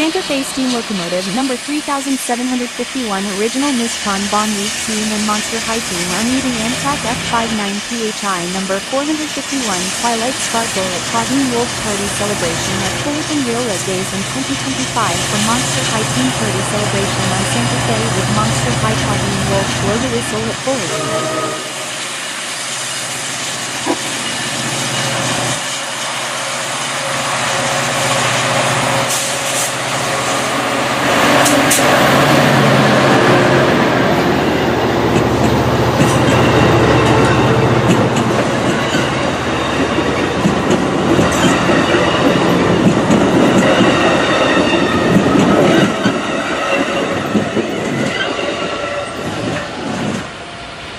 Santa Fe steam locomotive number 3751, original Mistron Bon Week team and Monster High team are meeting Amtrak f59phi number 451 Twilight Star Goal at Claudine Wolf Party celebration at Fullerton Railroad Days in 2025 for Monster High team party celebration on Santa Fe with Monster High Claudine Wolf blow the whistle at Fullerton.